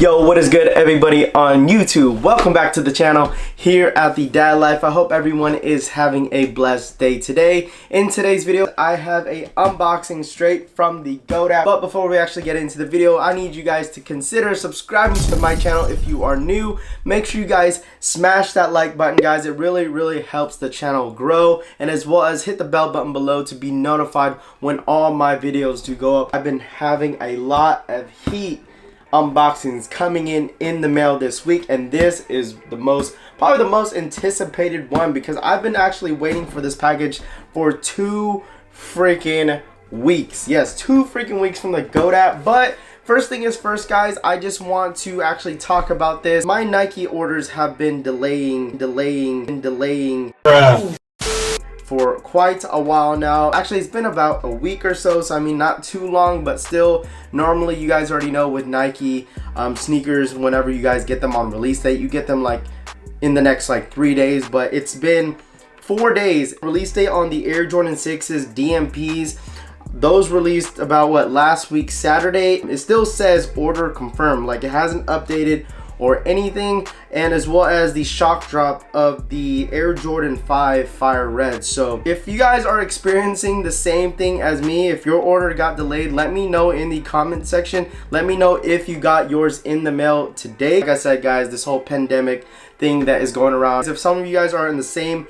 Yo, what is good everybody on YouTube? Welcome back to the channel here at The Dad Life. I hope everyone is having a blessed day today. In today's video, I have a unboxing straight from the GOAT app. But before we actually get into the video, I need you guys to consider subscribing to my channel if you are new. Make sure you guys smash that like button, guys. It really helps the channel grow, and as well as hit the bell button below to be notified when all my videos do go up. I've been having a lot of heat unboxings coming in the mail this week, and this is probably the most anticipated one because I've been actually waiting for this package for 2 freaking weeks. Yes, 2 freaking weeks from the GOAT app. But first thing is first, guys, I just want to actually talk about this. My Nike orders have been delaying for quite a while now. Actually, it's been about a week or so, I mean not too long, but still, normally you guys already know with Nike sneakers, whenever you guys get them on release date, you get them like in the next like 3 days, but it's been 4 days. Release date on the Air Jordan 6s DMPs, those released about last week Saturday. It still says order confirmed, like it hasn't updated or anything, and as well as the shock drop of the Air Jordan 5 Fire Red. So if you guys are experiencing the same thing as me, if your order got delayed, let me know in the comment section. Let me know if you got yours in the mail today. Like I said, guys, this whole pandemic thing that is going around, if some of you guys are in the same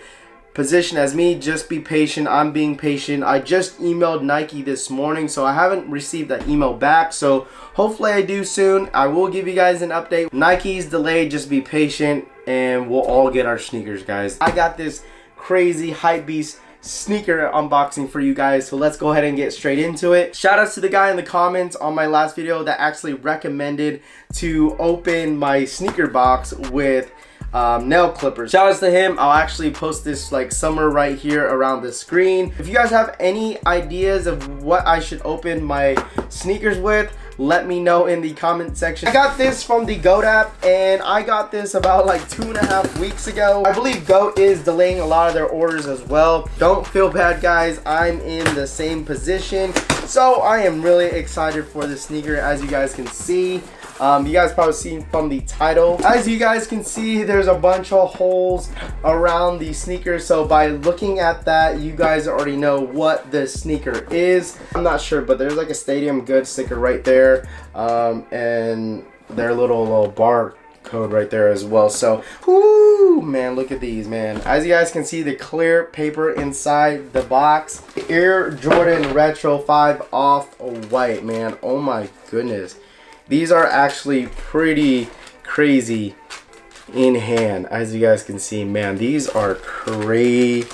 position as me, just be patient. I'm being patient. I just emailed Nike this morning, so I haven't received that email back, so hopefully I do soon. I will give you guys an update. Nike's delayed, just be patient and we'll all get our sneakers, guys. I got this crazy hype beast sneaker unboxing for you guys, so let's go ahead and get straight into it. Shout outs to the guy in the comments on my last video that actually recommended to open my sneaker box with nail clippers. Shout outs to him. I'll actually post this like somewhere right here around the screen. If you guys have any ideas of what I should open my sneakers with, let me know in the comment section. I got this from the GOAT app, and I got this about like 2.5 weeks ago. I believe GOAT is delaying a lot of their orders as well. Don't feel bad, guys. I'm in the same position, so I am really excited for this sneaker. As you guys can see, you guys probably seen from the title. As you guys can see, there's a bunch of holes around the sneaker. So by looking at that, you guys already know what this sneaker is. I'm not sure, but there's like a Stadium Goods sticker right there, and their little bar code right there as well. So, whoo, man, look at these, man. As you guys can see, the clear paper inside the box. The Air Jordan Retro 5 Off-White, man. Oh my goodness. These are actually pretty crazy in hand. As you guys can see, man, these are crazy.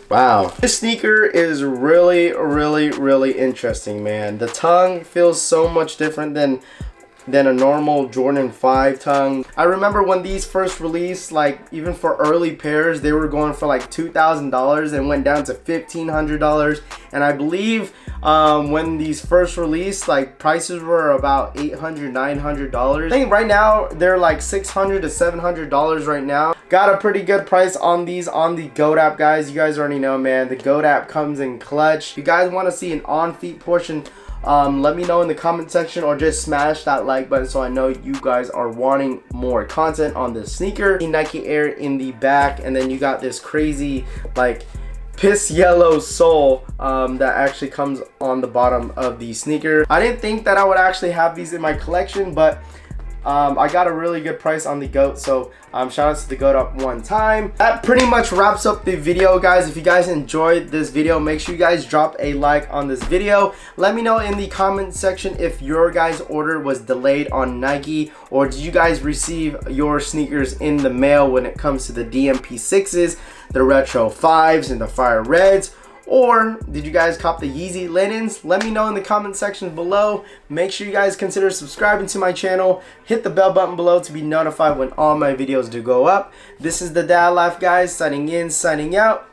Wow. This sneaker is really interesting, man. The tongue feels so much different than a normal Jordan 5 tongue. I remember when these first released, like even for early pairs, they were going for like $2,000 and went down to $1,500. And I believe when these first released, like prices were about $800, $900. I think right now they're like $600 to $700 right now. Got a pretty good price on these on the GOAT app, guys. You guys already know, man, the GOAT app comes in clutch. If you guys want to see an on-feet portion, let me know in the comment section, or just smash that like button so I know you guys are wanting more content on this sneaker. The Nike Air in the back, and then you got this crazy like piss yellow sole that actually comes on the bottom of the sneaker. I didn't think that I would actually have these in my collection, but I got a really good price on the GOAT, so shout outs to the GOAT up one time. That pretty much wraps up the video, guys. If you guys enjoyed this video, make sure you guys drop a like on this video. Let me know in the comment section if your guys' order was delayed on Nike, or did you guys receive your sneakers in the mail when it comes to the DMP 6s, the Retro 5s, and the Fire Reds. Or did you guys cop the Yeezy linens? Let me know in the comment section below. Make sure you guys consider subscribing to my channel. Hit the bell button below to be notified when all my videos do go up. This is the Dad Life, guys, signing in, signing out.